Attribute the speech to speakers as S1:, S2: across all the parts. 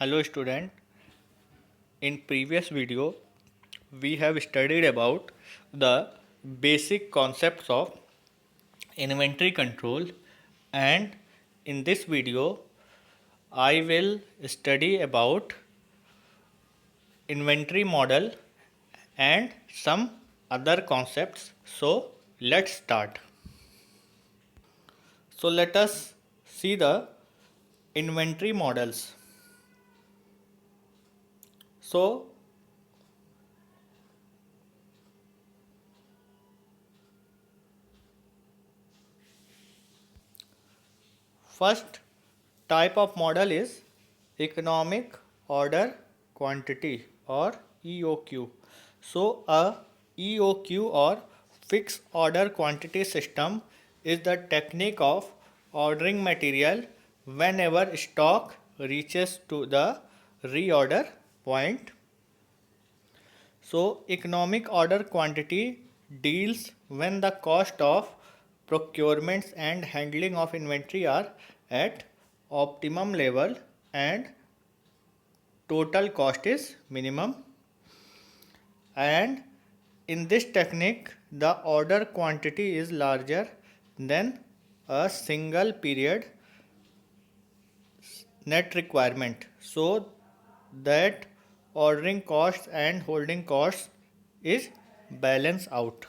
S1: Hello student, in previous video we have studied about the basic concepts of inventory control, and in this video I will study about inventory model and some other concepts. So let's start. So let us see the inventory models. So first type of model is economic order quantity or EOQ. So a EOQ or fixed order quantity system is the technique of ordering material whenever stock reaches to the reorder point. So economic order quantity deals when the cost of procurements and handling of inventory are at optimum level and total cost is minimum. And in this technique the order quantity is larger than a single period net requirement, so that ordering costs and holding costs is balanced out.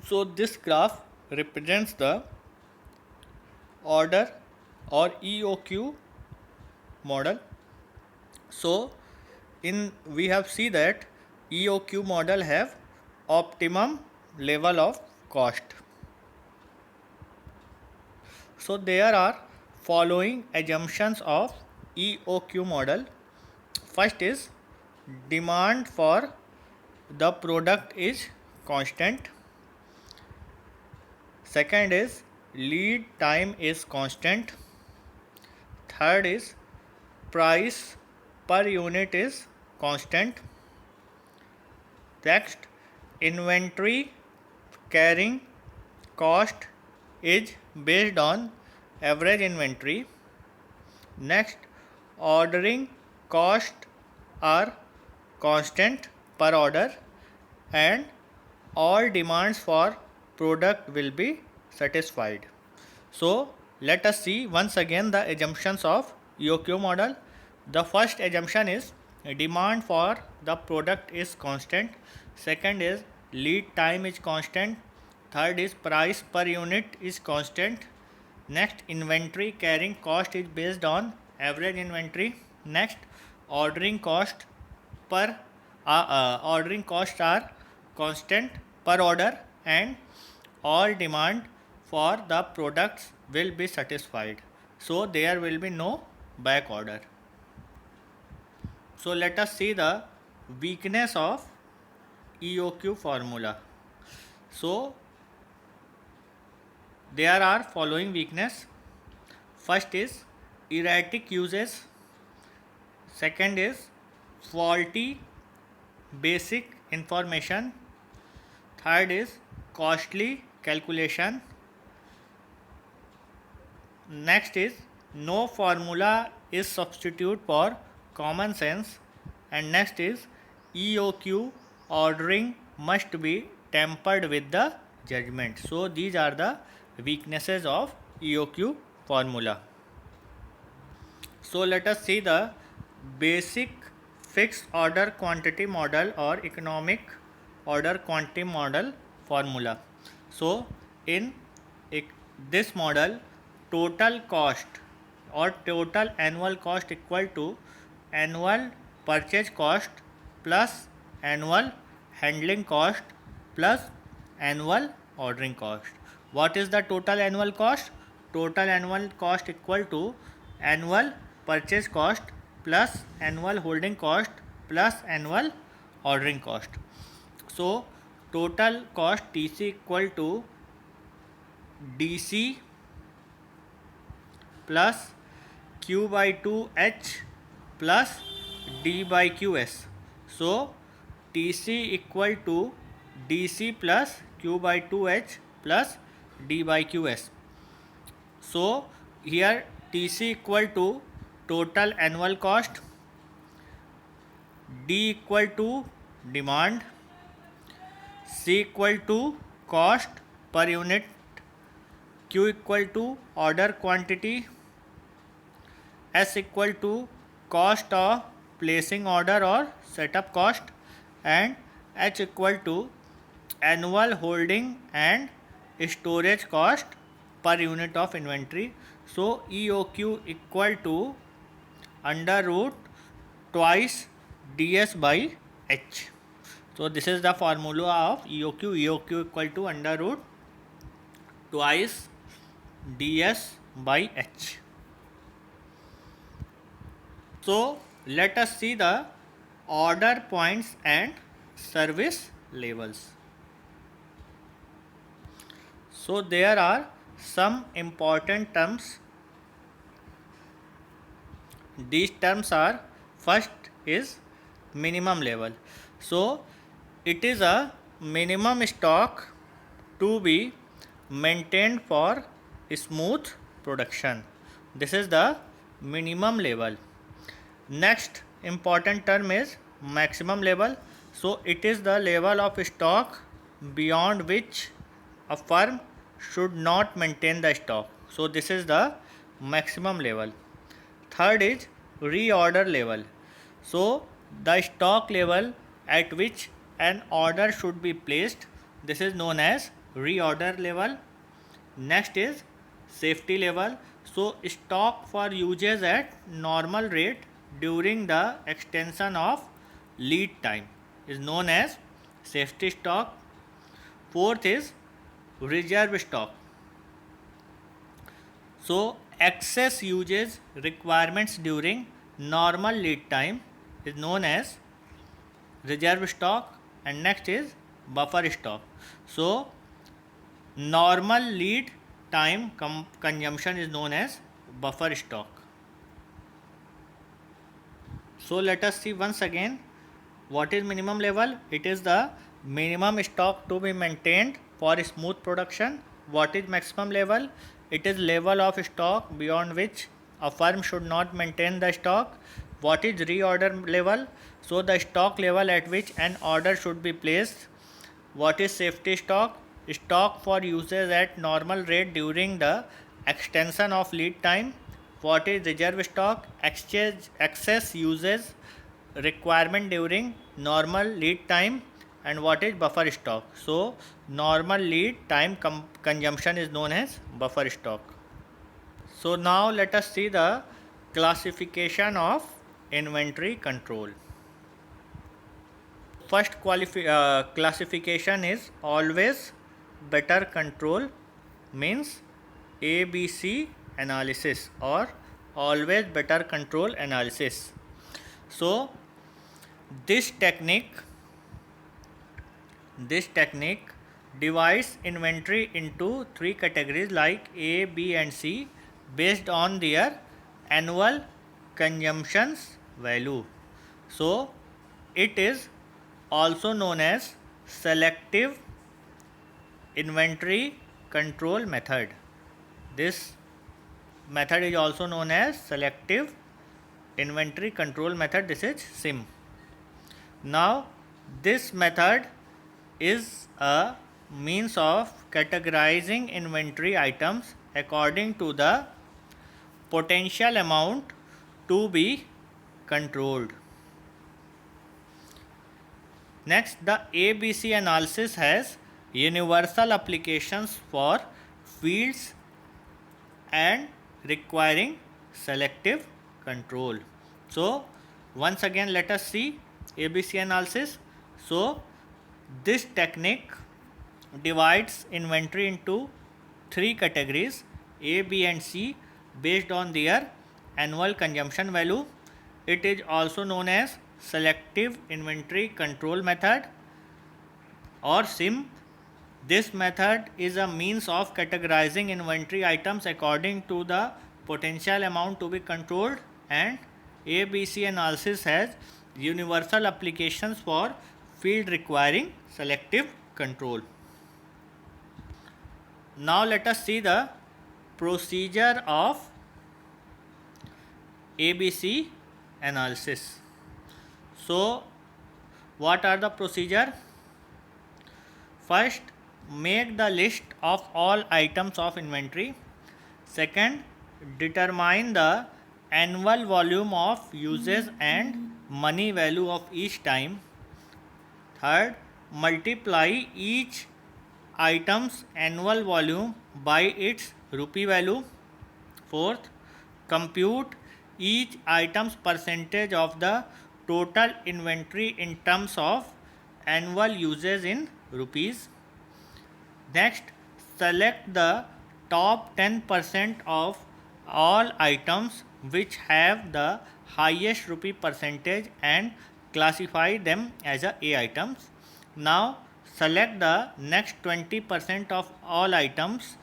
S1: So this graph represents the order or EOQ model. So in we have see that EOQ model have optimum level of cost. So there are following assumptions of EOQ model. First is demand for the product is constant. Second is lead time is constant. Third is price per unit is constant. Next, inventory carrying cost is based on average inventory. Next, ordering cost are constant per order and all demands for product will be satisfied. So let us see once again the assumptions of EOQ model. The first assumption is demand for the product is constant. Second is lead time is constant. Third is price per unit is constant. Next, inventory carrying cost is based on average inventory. Next, ordering cost per ordering costs are constant per order and all demand for the products will be satisfied. So there will be no back order. So let us see the weakness of EOQ formula. So there are following weakness. First is erratic uses. Second is faulty basic information. Third is costly calculation. Next is no formula is substitute for common sense. And next is EOQ ordering must be tempered with the judgment. So these are the weaknesses of EOQ formula. So let us see the basic fixed order quantity model or economic order quantity model formula. So in this model, total cost or total annual cost equal to annual purchase cost plus annual handling cost plus annual ordering cost. What is the total annual cost? Total annual cost equal to annual purchase cost plus annual holding cost plus annual ordering cost. So total cost TC equal to DC plus Q by 2H plus D by QS. So TC equal to DC plus Q by 2H plus D by QS. So here TC equal to total annual cost, D equal to demand, C equal to cost per unit, Q equal to order quantity, S equal to cost of placing order or setup cost, and H equal to annual holding and storage cost per unit of inventory. So EOQ equal to under root twice ds by h. So this is the formula of EOQ. EOQ equal to under root twice ds by h. So let us see the order points and service levels. So there are some important terms. These terms are, first is minimum level. So it is a minimum stock to be maintained for smooth production. This is the minimum level. Next important term is maximum level. So it is the level of stock beyond which a firm should not maintain the stock. So this is the maximum level. Third is reorder level. So the stock level at which an order should be placed, this is known as reorder level. Next is safety level. So stock for usage at normal rate during the extension of lead time is known as safety stock. Fourth is reserve stock. So excess usage requirements during normal lead time is known as reserve stock, and next is buffer stock. So normal lead time consumption is known as buffer stock. So let us see once again what is minimum level. It is the minimum stock to be maintained for smooth production. What is maximum level? It is level of stock beyond which a firm should not maintain the stock. What is reorder level? So the stock level at which an order should be placed. What is safety stock? Stock for usage at normal rate during the extension of lead time. What is reserve stock? Excess usage requirement during normal lead time. And what is buffer stock? So normal lead time consumption is known as buffer stock. So now let us see the classification of inventory control. First classification is always better control, means ABC analysis or always better control analysis. So this technique divides inventory into three categories like A, B and C based on their annual consumptions value. So it is also known as selective inventory control method. This method is also known as selective inventory control method. This is SIM. Now this method is a means of categorizing inventory items according to the potential amount to be controlled. Next, the ABC analysis has universal applications for fields and requiring selective control. So once again let us see ABC analysis. So this technique divides inventory into three categories A, B and C based on their annual consumption value. It is also known as selective inventory control method or SIM. This method is a means of categorizing inventory items according to the potential amount to be controlled, and ABC analysis has universal applications for field requiring selective control. Now let us see the procedure of ABC analysis. So what are the procedure? First, make the list of all items of inventory. Second, determine the annual volume of uses and money value of each time. Third, multiply each item's annual volume by its rupee value. Fourth, compute each item's percentage of the total inventory in terms of annual uses in rupees. Next, select the top 10% of all items which have the highest rupee percentage and classify them as A items. Now, select the next 20% of all items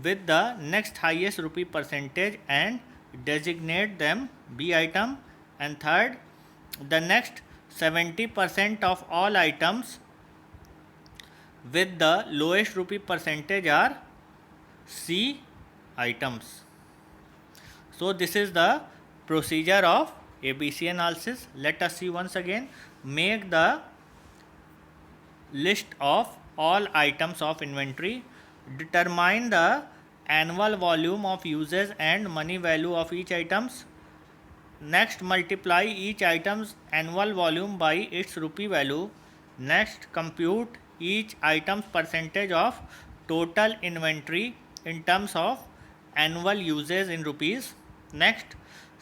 S1: with the next highest rupee percentage and designate them B item. And third, the next 70% of all items with the lowest rupee percentage are C items. So this is the procedure of ABC analysis. Let us see once again. Make the list of all items of inventory. Determine the annual volume of uses and money value of each items. Next, multiply each item's annual volume by its rupee value. Next, compute each item's percentage of total inventory in terms of annual uses in rupees. Next,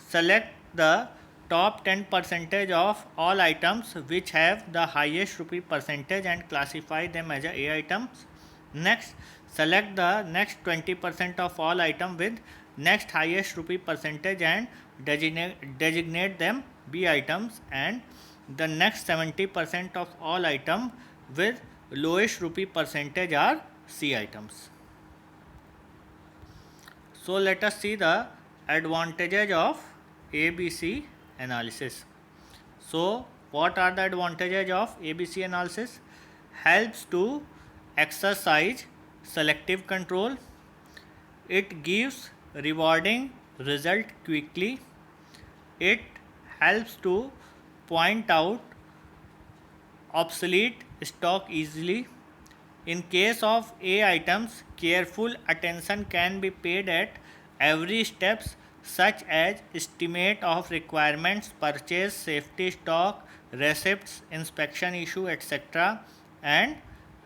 S1: select the top 10% of all items which have the highest rupee percentage and classify them as A items. Next, select the next 20% of all items with next highest rupee percentage and designate them B items, and the next 70% of all items with lowest rupee percentage are C items. So let us see the advantages of ABC analysis. So what are the advantages of ABC analysis? Helps to exercise selective control. It gives rewarding result quickly. It helps to point out obsolete stock easily. In case of A items, careful attention can be paid at every steps, such as estimate of requirements, purchase, safety stock, receipts, inspection issue, etc., and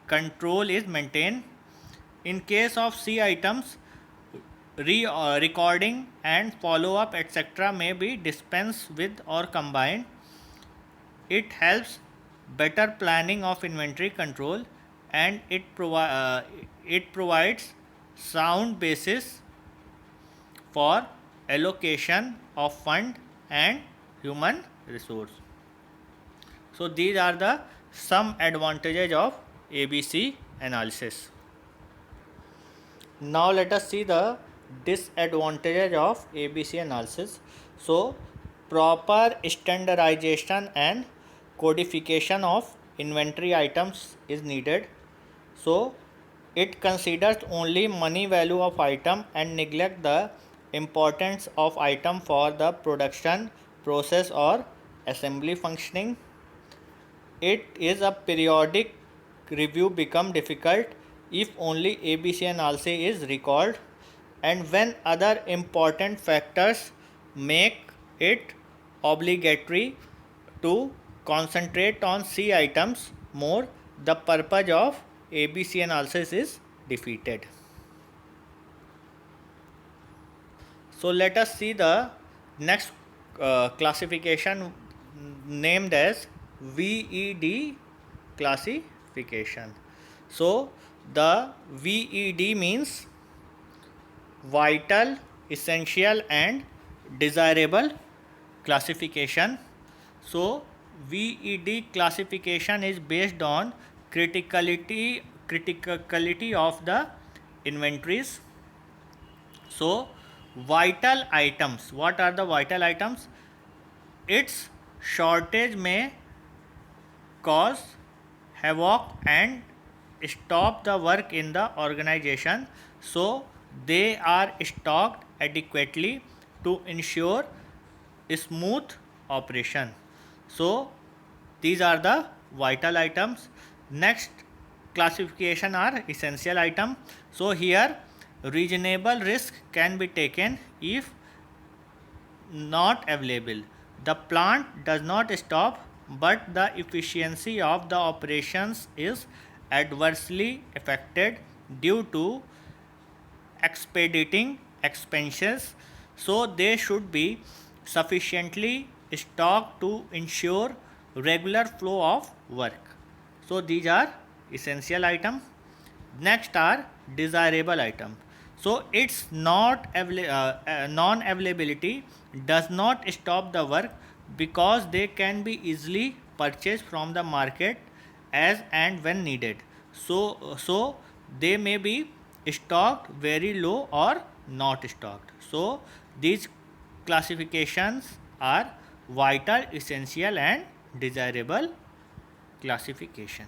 S1: control is maintained. In case of C items, recording and follow up etc. may be dispensed with or combined. It helps better planning of inventory control, and it provides sound basis for allocation of fund and human resource. So these are the some advantages of ABC analysis. Now let us see the disadvantages of ABC analysis. So proper standardization and codification of inventory items is needed. So it considers only money value of item and neglect the importance of item for the production process or assembly functioning. It is a periodic review become difficult if only ABC analysis is recalled, and when other important factors make it obligatory to concentrate on C items more, the purpose of ABC analysis is defeated. So let us see the next classification named as VED classification. So the VED means vital, essential and desirable classification. So VED classification is based on criticality of the inventories. So vital items, what are the vital items? Its shortage may cause havoc and stop the work in the organization, so they are stocked adequately to ensure smooth operation. So these are the vital items. Next classification are essential item. So here reasonable risk can be taken if not available. The plant does not stop, but the efficiency of the operations is adversely affected due to expediting expenses, so they should be sufficiently stocked to ensure regular flow of work. So these are essential items. Next are desirable items. So its non availability does not stop the work because they can be easily purchased from the market as and when needed. So they may be stocked very low or not stocked. So these classifications are vital, essential and desirable classification.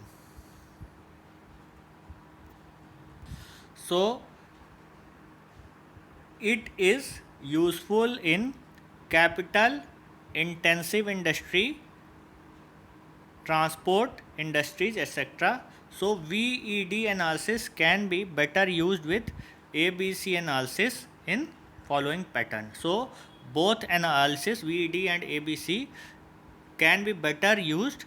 S1: So it is useful in capital intensive industry, transport industries, etc. So VED analysis can be better used with ABC analysis in following pattern. So both analysis VED and ABC can be better used,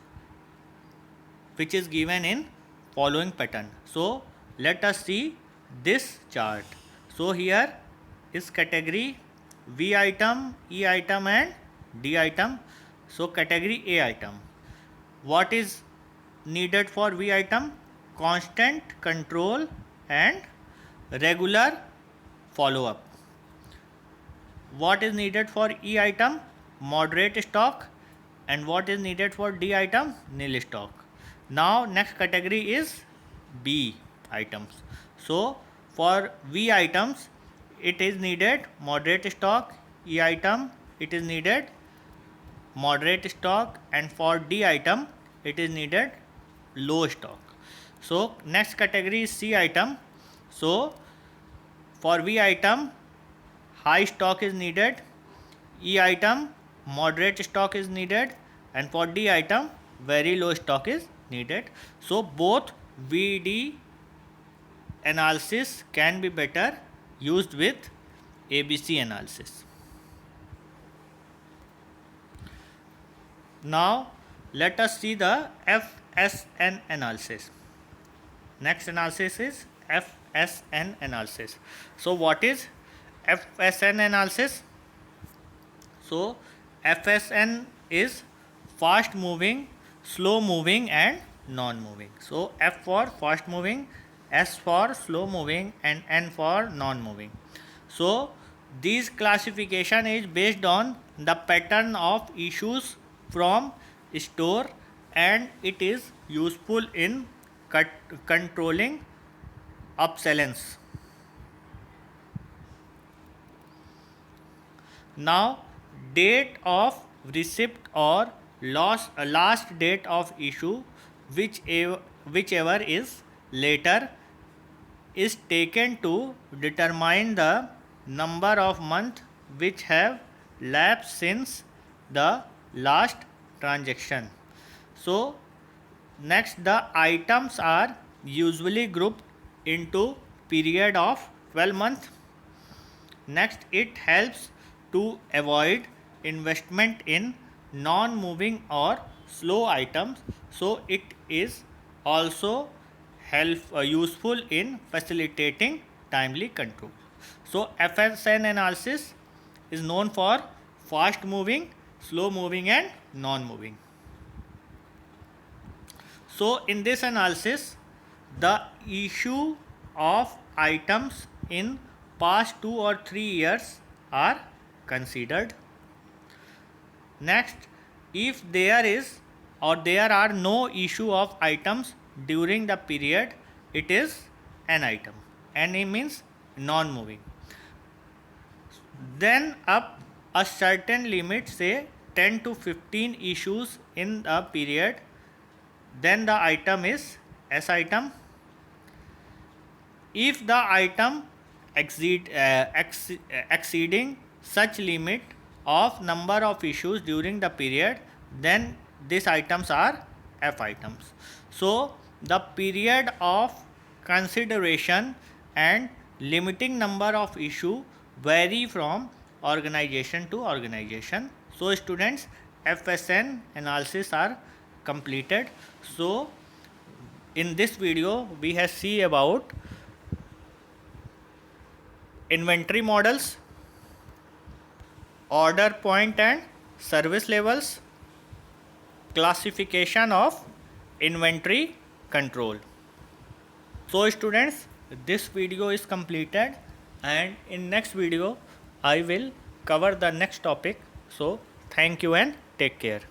S1: which is given in following pattern. So let us see this chart. So here is category V item, E item and D item. So category A item. What is needed for V item? Constant control and regular follow up. What is needed for E item? Moderate stock. And what is needed for D item? Nil stock. Now next category is B items. So for V items it is needed moderate stock, E item it is needed moderate stock, and for D item it is needed low stock. So next category is C item. So for V item high stock is needed, E item moderate stock is needed, and for D item very low stock is needed. So both VD analysis can be better used with ABC analysis. Now let us see the FSN analysis. Next analysis is FSN analysis. So what is FSN analysis? So FSN is fast moving, slow moving and non moving. So F for fast moving, S for slow moving and N for non moving. So this classification is based on the pattern of issues from store, and it is useful in controlling obsolescence. Now date of receipt or last date of issue, whichever is later, is taken to determine the number of months which have lapsed since the last transaction. So next the items are usually grouped into period of 12 months. Next it helps to avoid investment in non-moving or slow items. So it is also useful in facilitating timely control. So FSN analysis is known for fast moving, slow moving and non-moving. So in this analysis the issue of items in past 2 or 3 years are considered. Next, if there is or there are no issue of items during the period, it is an item. N means non-moving. Then up a certain limit, say 10 to 15 issues in the period, then the item is S item. If the item exceeding such limit of number of issues during the period, then these items are F items. So the period of consideration and limiting number of issue vary from organization to organization. So students, FSN analysis are completed. So in this video we have see about inventory models, order point and service levels, classification of inventory control. So students, this video is completed, and in next video I will cover the next topic. So thank you and take care.